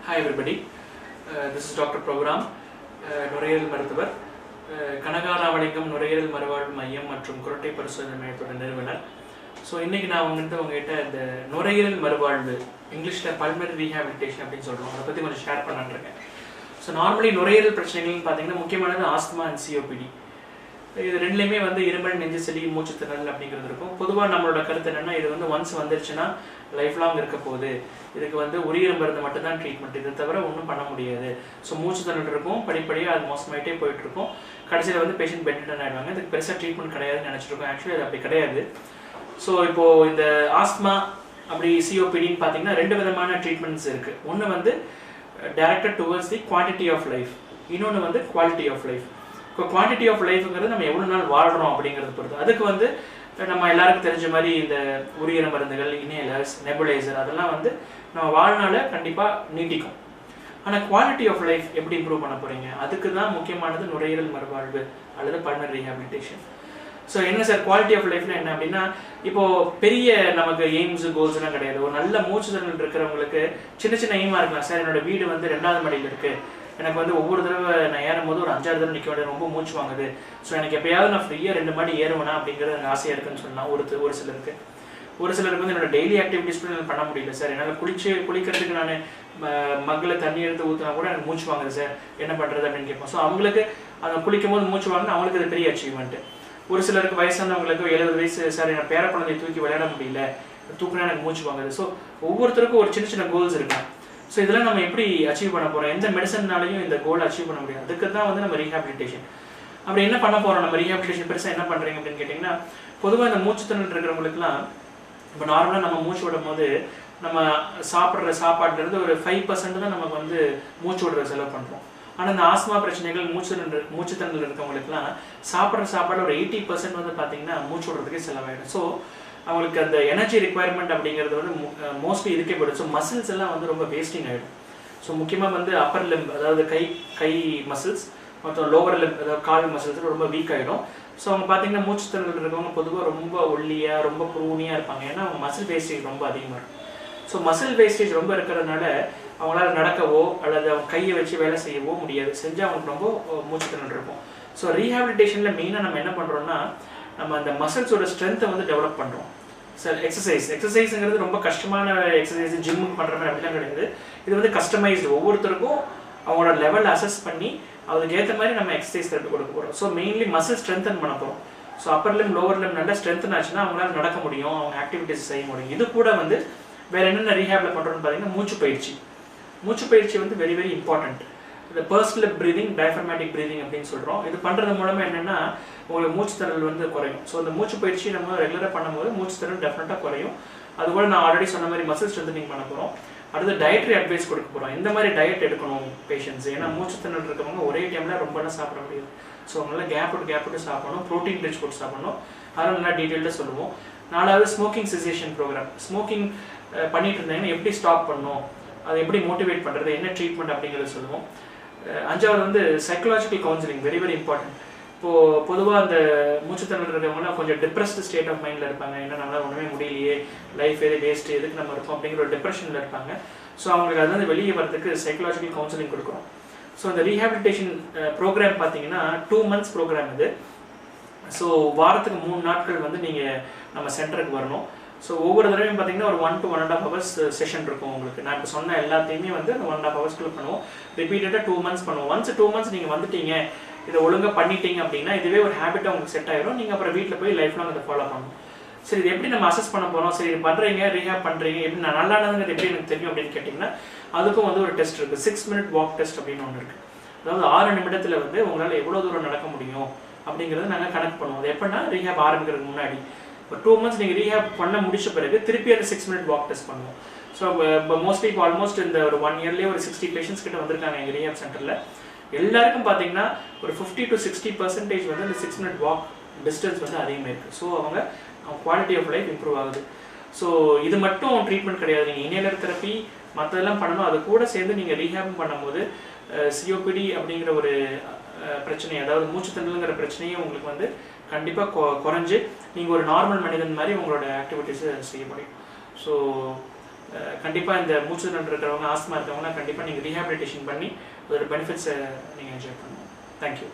Hi everybody, this is Dr.J.Prabhu Ram, நுரையீரல் மருத்துவர், Kananga Ramalingam நுரையீரல் மறுவாழ்வு மையம் மற்றும் குரட்டை பரிசோதனை மையத்தோட நிறுவனர். ஸோ இன்றைக்கி நான் உங்ககிட்ட இந்த நுரையீரல் மறுவாழ்வு இங்கிலீஷில் பல்மனரி ரீஹாபிலிட்டேஷன் அப்படின்னு சொல்கிறோம், அதை பற்றி கொஞ்சம் ஷேர் பண்ணலான்ருக்கேன். ஸோ நார்மலி நுரையீரல் பிரச்சனைகள்னு பார்த்தீங்கன்னா முக்கியமானது ஆஸ்துமா அண்ட் சிஓபிடி. இது ரெண்டுலேயுமே இருமல், நெஞ்சு சளி, மூச்சு திணறல் அப்படிங்கிறது இருக்கும். பொதுவாக நம்மளோட கருத்து என்னென்னா, இது ஒன்ஸ் வந்துருச்சுன்னா லைஃப் லாங் இருக்க போகுது, இதுக்கு உயிர் மருந்து மட்டும்தான் ட்ரீட்மெண்ட், இதை தவிர ஒன்றும் பண்ண முடியாது. ஸோ மூச்சு திணறல் இருக்கும், படிப்படியாக அது மோசமாயிட்டே போயிட்டுருக்கும், கடைசியில் பேஷண்ட் பெட்டன் ஆகிடுவாங்க, இதுக்கு பெருசாக ட்ரீட்மெண்ட் கிடையாதுன்னு நினச்சிருக்கோம். ஆக்சுவலி அது அப்படி கிடையாது. ஸோ இப்போது இந்த ஆஸ்துமா அப்படி சிஓபிடின்னு பார்த்தீங்கன்னா ரெண்டு விதமான ட்ரீட்மெண்ட்ஸ் இருக்குது. ஒன்று directed towards the quantity of life, இன்னொன்று குவாலிட்டி ஆஃப் லைஃப். இப்போ குவான்டிட்டி ஆஃப் லைஃப்ங்கிறது நம்ம எவ்வளோ நாள் வாழ்கிறோம் அப்படிங்கிறத பொறுத்து. அதுக்கு நம்ம எல்லாருக்கும் தெரிஞ்ச மாதிரி இந்த உயிர் மருந்துகள், இன்ஹேலர்ஸ், நெபுலைசர் அதெல்லாம் நம்ம வாழ்நாள கண்டிப்பாக நீட்டிக்கும். ஆனால் குவாலிட்டி ஆஃப் லைஃப் எப்படி இம்ப்ரூவ் பண்ண போகிறீங்க, அதுக்கு தான் முக்கியமானது நுரையீரல் மறுவாழ்வு அல்லது பல்மனரி ரீஹாபிலிட்டேஷன். ஸோ என்ன சார் குவாலிட்டி ஆஃப் லைஃப்னா என்ன அப்படின்னா, இப்போது பெரிய நமக்கு எய்ம்ஸு கோல்ஸ்லாம் கிடையாது. ஒரு நல்ல மூச்சு திணறல் இருக்கிறவங்களுக்கு சின்ன சின்ன எய்மாக இருக்கலாம். சார் என்னோட வீடு 2வது மாடியில் இருக்குது, எனக்கு ஒவ்வொரு தடவை நான் ஏறும் போது ஒரு 5-6 தடவை நிற்க வேண்டிய ரொம்ப மூச்சு வாங்குது, ஸோ எனக்கு எப்பயாவது நான் ஃப்ரீயாக 2 மாடி ஏறுவேனா அப்படிங்கிறது எனக்கு ஆசையாக இருக்குன்னு சொல்லலாம். ஒரு சிலருக்கு என்னோட டெய்லி ஆக்டிவிட்டிஸ் கூட பண்ண முடியல சார், என்னால் குளிக்கிறதுக்கு நான் மக்களை தண்ணி எடுத்து ஊற்றினா கூட எனக்கு மூச்சு வாங்குது சார், என்ன பண்ணுறது அப்படின்னு கேட்போம். ஸோ அவங்களுக்கு அதை குளிக்கும் போது மூச்சு வாங்கினா அவங்களுக்கு அது பெரிய அச்சீவ்மெண்ட்டு. ஒரு சிலருக்கு வயசானவங்களுக்கு 70 வயசு சார், என் பேர குழந்தையை தூக்கி விளையாட முடியல, தூக்குனா எனக்கு மூச்சு வாங்குது. ஸோ ஒவ்வொருத்தருக்கும் ஒரு சின்ன சின்ன கோல்ஸ் இருக்காங்க. ஸோ இதெல்லாம் நம்ம எப்படி அச்சீவ் பண்ண போகிறோம், எந்த மெடிசன்னாலையும் இந்த கோல் அச்சீவ் பண்ண முடியாது. அதுக்கு தான் நம்ம ரீஹாபிலிட்டேஷன். அப்படி என்ன பண்ண போகிறோம், நம்ம ரீஹாபிலிட்டேஷன் பெருசாக என்ன பண்ணுறீங்க அப்படின்னு கேட்டிங்கன்னா, பொதுவாக இந்த மூச்சு திணறல் இருக்கிறவங்களுக்குலாம் இப்போ நார்மலாக நம்ம மூச்சு விடும் போது நம்ம சாப்பிட்ற சாப்பாடுலேருந்து ஒரு 5% தான் நமக்கு மூச்சு விடுற செலவு பண்ணுறோம். ஆனால் இந்த ஆஸ்மா பிரச்சனைகள், மூச்சு திணறல் இருக்கவங்களுக்குலாம் சாப்பிட்ற சாப்பாடு ஒரு 80% பார்த்தீங்கன்னா மூச்சு விடுறதுக்கே செலவாயிடும். ஸோ அவங்களுக்கு அந்த எனர்ஜி ரிக்குவயர்மெண்ட் அப்படிங்கிறது மோஸ்ட்லி இதுக்கே போய்டும். ஸோ மசில்ஸ் எல்லாம் ரொம்ப வேஸ்டிங் ஆகிடும். ஸோ முக்கியமாக அப்பர் லிம்ப், அதாவது கை மசில்ஸ் மற்றும் லோவர் லிம்ப், அதாவது கால் மசில்ஸ் ரொம்ப வீக் ஆகிடும். ஸோ அவங்க பார்த்தீங்கன்னா மூச்சு திணறல் இருக்கவங்க பொதுவாக ரொம்ப ஒல்லியாக, ரொம்ப ப்ரூனியாக இருப்பாங்க. ஏன்னா அவங்க மசில் வேஸ்டேஜ் ரொம்ப அதிகமாக இருக்கும். ஸோ மசில் வேஸ்டேஜ் ரொம்ப இருக்கிறதுனால அவங்களால நடக்கவோ அல்லது அவங்க கையை வச்சு வேலை செய்யவோ முடியாது, செஞ்சால் அவங்களுக்கு ரொம்ப மூச்சு திணறல் இருக்கும். ஸோ ரீஹாபிலிட்டேஷனில் மெயினாக நம்ம என்ன பண்ணுறோம்னா, நம்ம அந்த மசில்ஸோட ஸ்ட்ரென்த்தை டெவலப் பண்ணுறோம். சார் எக்ஸசைஸுங்கிறது ரொம்ப கஷ்டமான எக்ஸசைஸ், ஜிம்முக்கு பண்ணுற மாதிரி அப்படிலாம் கிடையாது. இது கஸ்டமைஸ்டு, ஒவ்வொருத்தருக்கும் அவங்களோட லெவல் அசஸ் பண்ணி அதுக்கு ஏற்ற மாதிரி நம்ம எக்ஸசைஸ் தெரப்பி கொடுக்க போகிறோம். ஸோ மெயின்லி மசில் ஸ்ட்ரென்தன் பண்ண போகிறோம். So Appar Lim, lower Lim நல்லா ஸ்ட்ரென்தன் ஆச்சுன்னா அவங்களால நடக்க முடியும், அவங்க ஆக்டிவிட்டிஸ் செய்ய முடியும். இது கூட வேறு என்னென்ன ரீஹாபில் பண்ணுறோன்னு பார்த்தீங்கன்னா மூச்சு பயிற்சி வெரி வெரி இம்பார்ட்டன்ட். இந்த பர்ஸ்னல் ப்ரீதிங், டயஃப்ரமேட்டிக் ப்ரீதிங் அப்படின்னு சொல்கிறோம். இது பண்ணுறது மூலமாக என்னென்னா உங்களுக்கு மூச்சு திணறல் குறையும். ஸோ அந்த மூச்சு பயிற்சி நம்ம ரெகுலராக பண்ணும்போது மூச்சு திணறல் டெஃபினட்டாக குறையும். அதுபோல் நான் ஆல்ரெடி சொன்ன மாதிரி மசில் ஸ்ட்ரென்தனிங் பண்ண போகிறோம். அடுத்து டயட்ரி அட்வைஸ் கொடுக்க போகிறோம், எந்த மாதிரி டயட் எடுக்கணும் பேஷண்ட்ஸ். ஏன்னா மூச்சு திணறல் இருக்கவங்க ஒரே டைமில் ரொம்பலாம் சாப்பிட முடியாது. ஸோ அவங்களால கேப் விட்டு சாப்பிடணும், ப்ரோட்டீன் ரிச் ஃபுட் சாப்பிடணும். அதெல்லாம் நல்லா டீட்டெயில்டாக சொல்லுவோம். 4வது ஸ்மோக்கிங் செசேஷன் ப்ரோக்ராம். ஸ்மோக்கிங் பண்ணிட்டு இருந்தாங்கன்னா எப்படி ஸ்டாப் பண்ணணும், அதை எப்படி மோட்டிவேட் பண்ணுறது, என்ன ட்ரீட்மெண்ட் அப்படிங்கிறத சொல்லுவோம். 5வது psychological counselling, very very important. இப்போது பொதுவாக அந்த மூச்சு திணறல் இருக்கிறவங்களாம் கொஞ்சம் டிப்ரெஸ்டு ஸ்டேட் ஆஃப் மைண்டில் இருப்பாங்க. ஏன்னா நம்மளால் ஒன்றுமே முடியலையே, லைஃப் வேஸ்ட்டு, எதுக்கு நம்ம இருக்கோம் அப்படிங்கிற ஒரு டிப்ரெஷனில் இருப்பாங்க. ஸோ அவங்களுக்கு அது வெளியே வரதுக்கு சைக்கலாஜிக்கல் கவுன்சிலிங் கொடுக்குறோம். ஸோ இந்த ரீஹாபிலிட்டேஷன் ப்ரோக்ராம் பார்த்தீங்கன்னா 2 months ப்ரோக்ராம் இது. ஸோ வாரத்துக்கு 3 நாட்கள் நீங்கள் நம்ம சென்டருக்கு வரணும். ஸோ ஒவ்வொரு தடவையும் பார்த்தீங்கன்னா ஒரு 1 to 1.5 hours செஷன் இருக்கும் உங்களுக்கு. நான் இப்போ சொன்ன எல்லாத்தையுமே 1.5 hours பண்ணுவோம். ரிப்பீட்டடாக 2 months பண்ணுவோம். ஒன்ஸ் 2 months நீங்கள் வந்துட்டீங்க, இதை ஒழுங்காக பண்ணிட்டீங்க அப்படின்னா இதுவே ஒரு ஹேபிட்டாக உங்களுக்கு செட் ஆகிடும். நீங்கள் அப்புறம் வீட்டில் போய் லைஃப் லாங் அதை ஃபாலோ பண்ணணும். சரி, இது எப்படி நம்ம அசஸ் பண்ண போகிறோம், சரி இது பண்ணுறீங்க, ரீஹாப் பண்ணுறீங்க, எப்படி நான் நல்லானதுங்கிறது எப்படி எனக்கு தெரியும் அப்படின்னு கேட்டிங்கன்னா, அதுக்கும் ஒரு டெஸ்ட் இருக்குது. 6 minute வாக் டெஸ்ட் அப்படின்னு ஒன்று இருக்குது. அதாவது 6 நிமிடத்தில் உங்களால் எவ்வளோ தூரம் நடக்க முடியும் அப்படிங்கிறத நாங்கள் கணக்கு பண்ணுவோம். அது எப்படின்னா ரீஹாப் ஆரம்பிக்கிறதுக்கு முன்னாடி ஒரு 2 months நீங்கள் ரீஹாப் பண்ண முடிச்ச பிறகு திருப்பி அந்த 6 minute வாக் டெஸ்ட் பண்ணுவோம். ஸோ இப்போ மோஸ்ட்லி இப்போ ஆல்மோஸ்ட் இந்த ஒரு 1 yearலேயே ஒரு 60 பேஷண்ட்ஸ் கிட்ட வந்திருக்காங்க எங்கள் ரீஹாப் சென்டரில். எல்லாருக்கும் பார்த்தீங்கன்னா ஒரு 50 to 60% இந்த 6 minute வாக் டிஸ்டன்ஸ் அதிகமாக இருக்குது. ஸோ அவங்க குவாலிட்டி ஆஃப் லைஃப் இம்ப்ரூவ் ஆகுது. ஸோ இது மட்டும் ட்ரீட்மெண்ட் கிடையாது, நீங்கள் இன்ஹேலர் தெரப்பி மற்றதெல்லாம் பண்ணணும். அது கூட சேர்ந்து நீங்கள் ரீஹாப் பண்ணும்போது சிஓபிடி அப்படிங்கிற ஒரு பிரச்சனை, அதாவது மூச்சு திணறலுங்கிற பிரச்சனையும் உங்களுக்கு கண்டிப்பாக குறைஞ்சு நீங்கள் ஒரு நார்மல் மனிதன் மாதிரி உங்களோட ஆக்டிவிட்டீஸை செய்ய முடியும். ஸோ கண்டிப்பாக இந்த மூச்சு திணறல் இருக்கிறவங்க, ஆஸ்துமா இருக்கிறவங்களாம் கண்டிப்பாக நீங்கள் ரீஹாபிலிட்டேஷன் பண்ணி அதோட பெனிஃபிட்ஸை நீங்கள் என்ஜாய் பண்ணணும். தேங்க்யூ.